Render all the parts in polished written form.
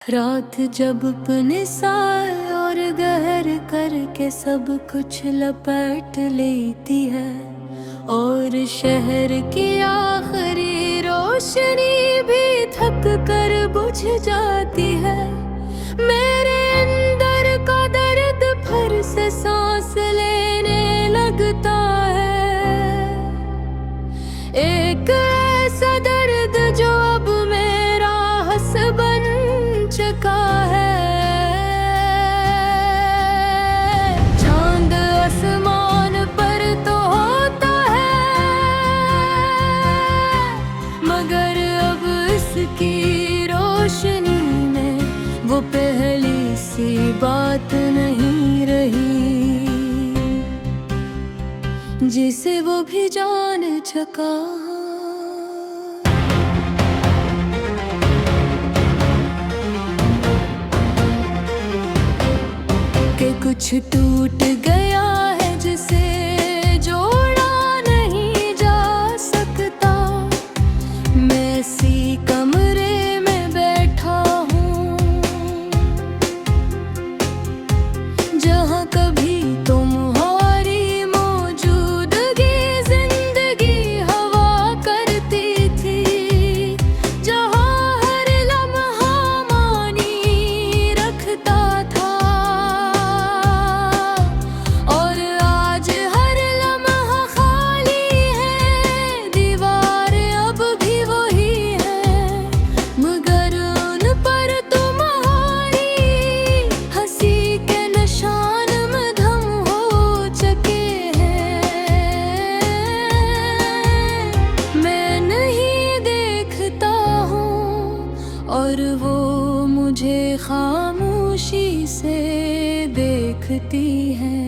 रात जब अपने साए और गहर करके सब कुछ लपेट लेती है और शहर की आखिरी रोशनी भी थक कर बुझ जाती है। मेरे अंदर का दर्द फिर से सांस लेने लगता है, एक ऐसा दर्द जो अब मेरा हंस बन चुका है। चांद आसमान पर तो होता है, मगर अब इसकी रोशनी में वो पहली सी बात नहीं रही जिसे वो भी जान चुका। कि कुछ टूट गया है जिसे जोड़ा नहीं जा सकता। मैं इसी कमरे में बैठा हूँ जहाँ कभी तुम्हारी मौजूदगी जिंदगी हवा करती थी, जहाँ हर लम्हा मानी रखता था। और वो मुझे खामोशी से देखती है।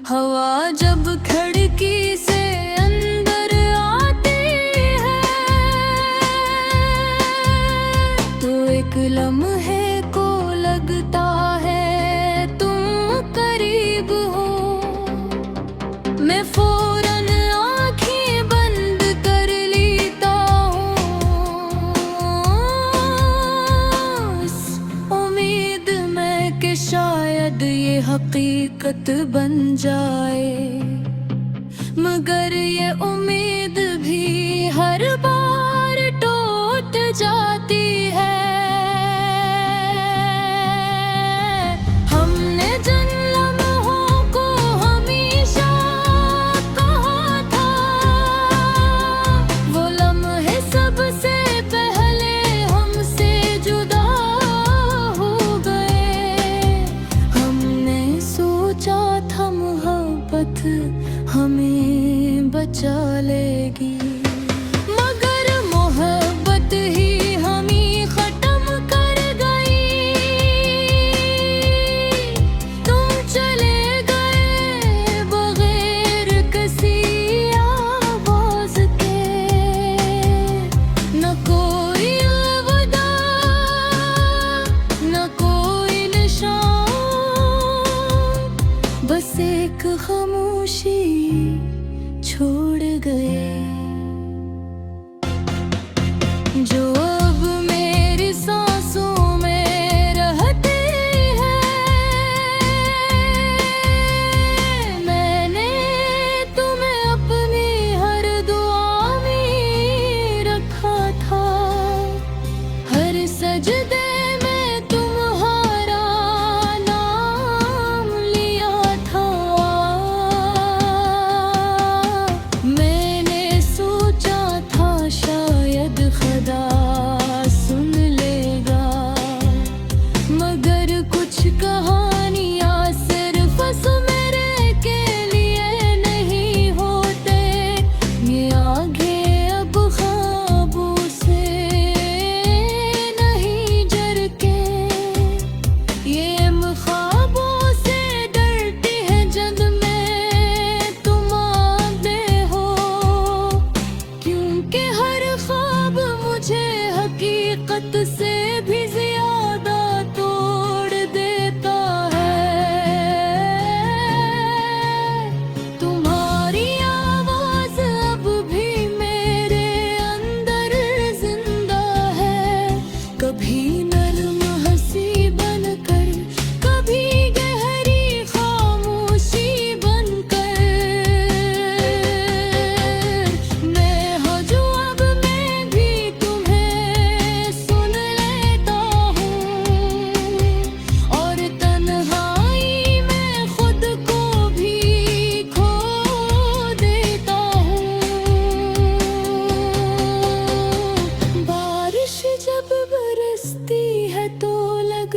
हवा जब खिड़की से अंदर आती है तो एक लम्हे को लगता है तुम करीब हो। मैं फौरन आँखें बंद कर लेता हूँ, इस उम्मीद में कि शायद ये हकीकत बन जाए, मगर ये उम्मीद भी हर बार टूट जाती है। हमने जिन लम्हों को हमेशा कहा था, वो लम्हे सबसे पहले हमसे जुदा हो गए। हमने सोचा था मोहब्बत हमें बचा लेगी, मगर मोहब्बत ही हमें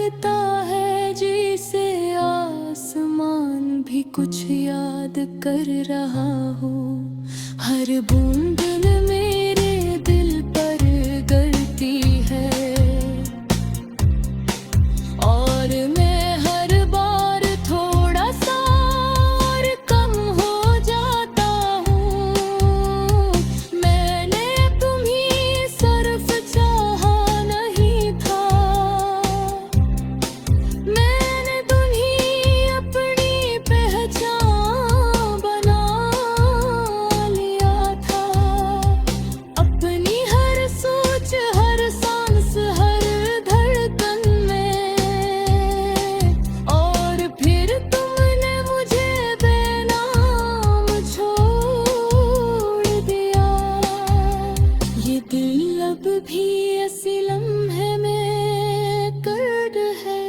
लगता है जिसे आसमान भी कुछ याद कर रहा हो। हर बूंद मेरे दिल पर गिरती है और मैं हर बार थोड़ा सा और कम हो जाता हूँ। मैंने तुम्हीं सिर्फ चाहा नहीं था, मैंने तुम्हीं अपनी पहचान बना लिया था। अपनी हर सोच, हर सांस, हर धड़कन में, और फिर तुमने मुझे बेनाम छोड़ दिया। ये दिल अब भी ऐसी लम्हे में कर्द है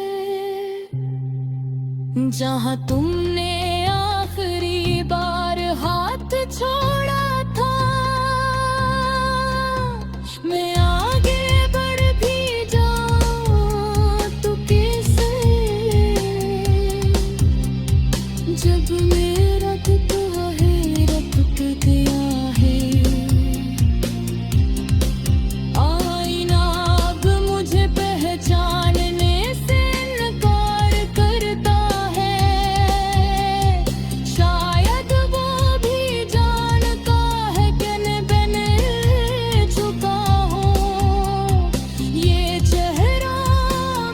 जहाँ तुमने आखिरी बार हाथ छोड़ा था। मैं आगे बढ़ भी जाऊं तो कैसे, जब मेरा दुख है रपट गया है। आईना अब मुझे पहचानने से इनकार करता है। शायद वो भी जानता है कि मैंने छुपा हो। ये चेहरा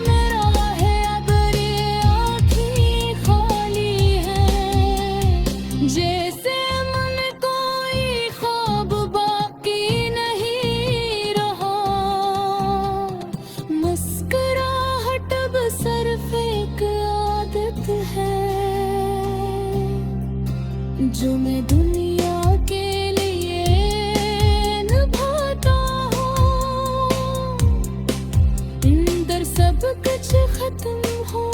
मेरा है अब ये आँखें खाली है। जैसे मन कोई ख्वाब बाकी नहीं रहा। मुस्कुराहट अब सिर्फ एक आदत है जो मैं दुनिया के लिए निभाता हूँ। अंदर सब कुछ खत्म हो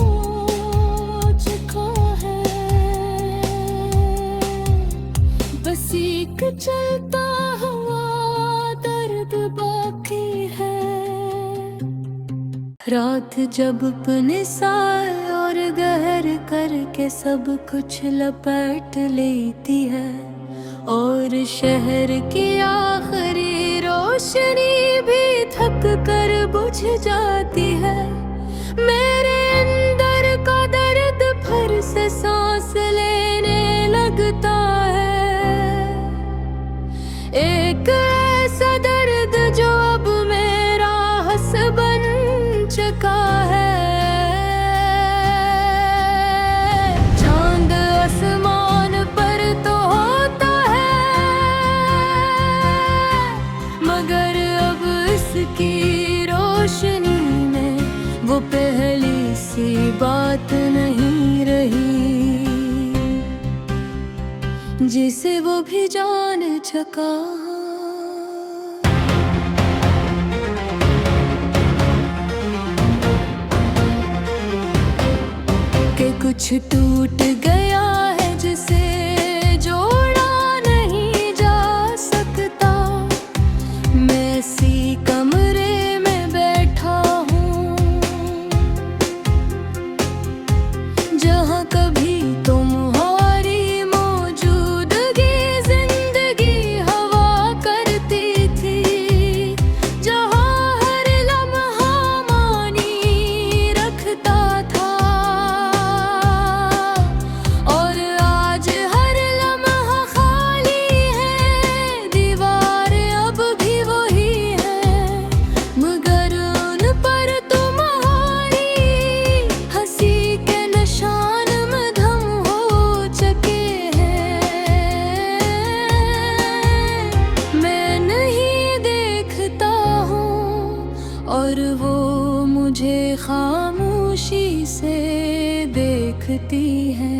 चुका है, बस एक चलता हुआ दर्द बाकी है। रात जब अपने साए और गहर करके सब कुछ लपेट लेती है और शहर की आखिरी रोशनी भी थक कर बुझ जाती है। मेरे अंदर का दर्द फिर से सांस लेने लगता है। एक ऐसा दर्द जो अब मेरा हंस बन चुका है। चांद आसमान पर तो होता है, मगर अब इसकी रोशनी में वो पहली सी बात नहीं रही जिसे वो भी जान चुका। कि कुछ टूट गया है जिसे जोड़ा नहीं जा सकता। मैं इसी कमरे में बैठा हूँ जहाँ कभी तुम्हारी मौजूदगी जिंदगी हवा करती थी। जहाँ हर लम्हा मानी रखता था और आज हर लम्हा खाली है। दीवार अब भी वही है, मगर उन पर तुम्हारी हंसी के निशान मधम हो चुके हैं। मैं नहीं देखता हूँ और वो मुझे खामोशी से देखती है।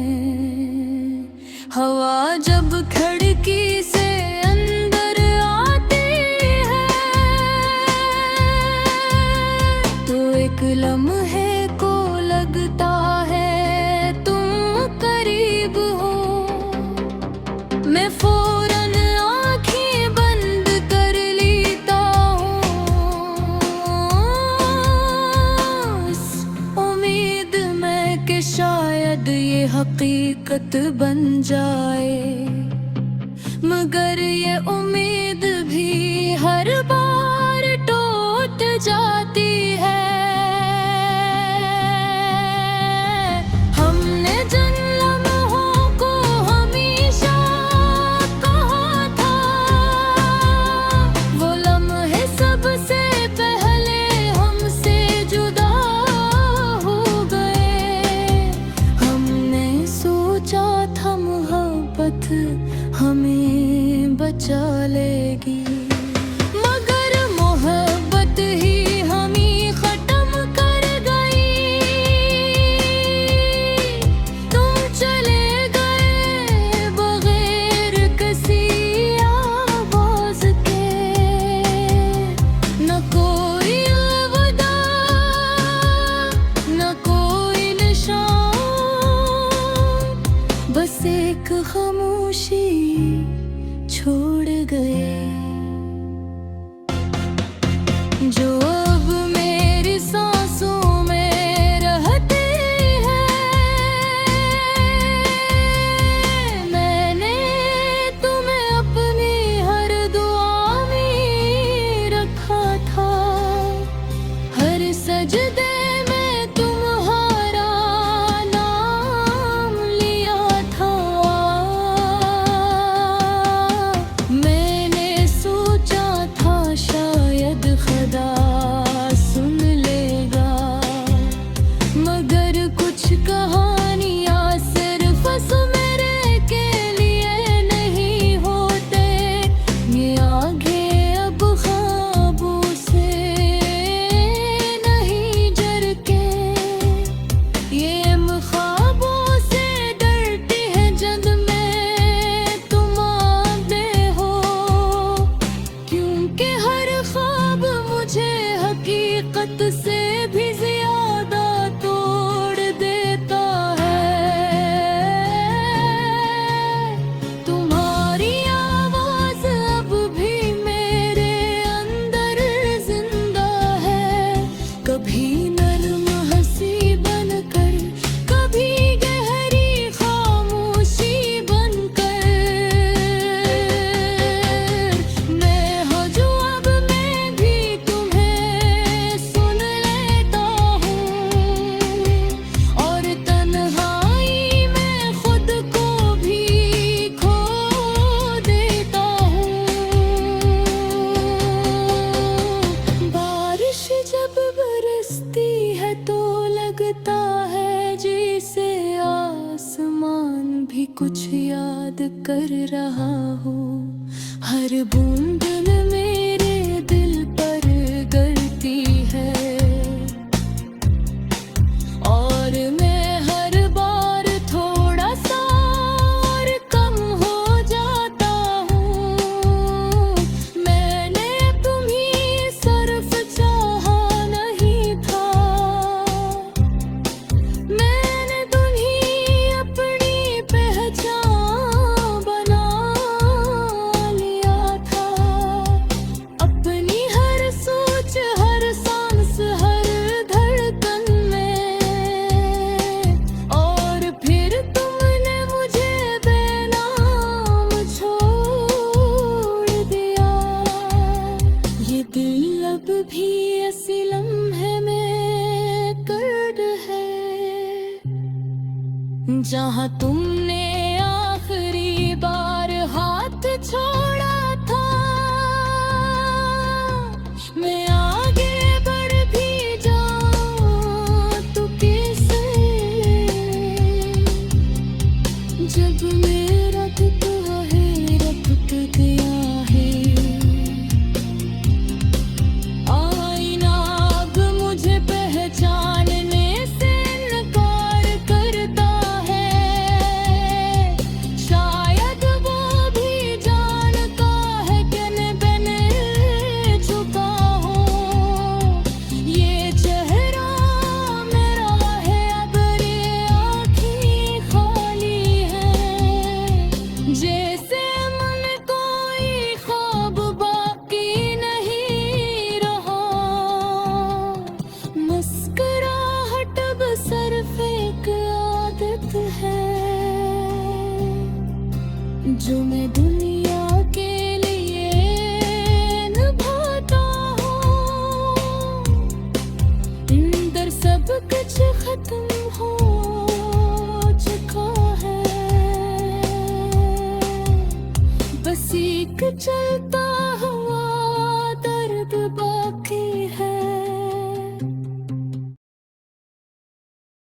हवा जब खिड़की से अंदर आती है तो एक लम्हे को लगता है तुम करीब हो। मैं फौरन आँखें बंद कर लेता हूँ। हकीकत बन जाए। मगर ये उम्मीद भी हर बार टूट जाती है। हमने जिन लम्हों को हमेशा कहा था, वो लम्हे सबसे पहले हमसे जुदा हो गए। हमने सोचा था मोहब्बत हमें बचा लेगी, मगर मोहब्बत ही हमें खत्म कर गई। तुम चले गए बगैर किसी आवाज के, न कोई अलविदा न कोई निशान, बस एक खामोशी छोड़ गए। जो अब मेरी सांसों में रहती है, मैंने तुम्हें अपनी हर दुआ में रखा था। हर सजदे में तुम्हारा नाम लिया था। मैंने सोचा था शायद खुदा सुन लेगा, मगर कुछ कहानियाँ सिर्फ मेरे के लिए नहीं होते। ये आगे अब ख्वाबों से नहीं डरके, ये ख्वाबों से डरती है जब मैं तुम आते हो। क्योंकि हर ख्वाब मुझे हकीकत से भी ज्यादा तोड़ देता है। तुम्हारी आवाज अब भी मेरे अंदर जिंदा है, कभी नरम हंसी बनकर, कभी गहरी खामोशी बनकर। मैं हूँ जो अब मैं भी तुम्हें सुन लेता हूँ, और तन्हाई में खुद को भी खो देता हूँ। बारिश जब बरसती है तो लगता है जैसे आसमान भी कुछ याद कर रहा हो। हर बूंद मेरे दिल पर गिरती है, और मैं हर बार थोड़ा सा और कम हो जाता हूँ। मैंने तुम्हें सिर्फ चाहा नहीं था, मैंने तुम्हें अपनी पहचान बना लिया था। अपनी हर सोच, हर सांस, हर धड़कन में, और फिर तुमने मुझे बेनाम छोड़ दिया। ये दिल अब भी ऐसी लम्हे में कर्द है, जहाँ तुमने आखिरी बार हाथ छोड़ा था। मैं आगे बढ़ भी जाऊँ तो कैसे, जब मेरा दिल है रपट गया है। आईना अब मुझे पहचानने से इनकार करता है। जो मैं दुनिया के लिए निभाता हूँ, अंदर सब कुछ खत्म हो चुका है, बस एक चलता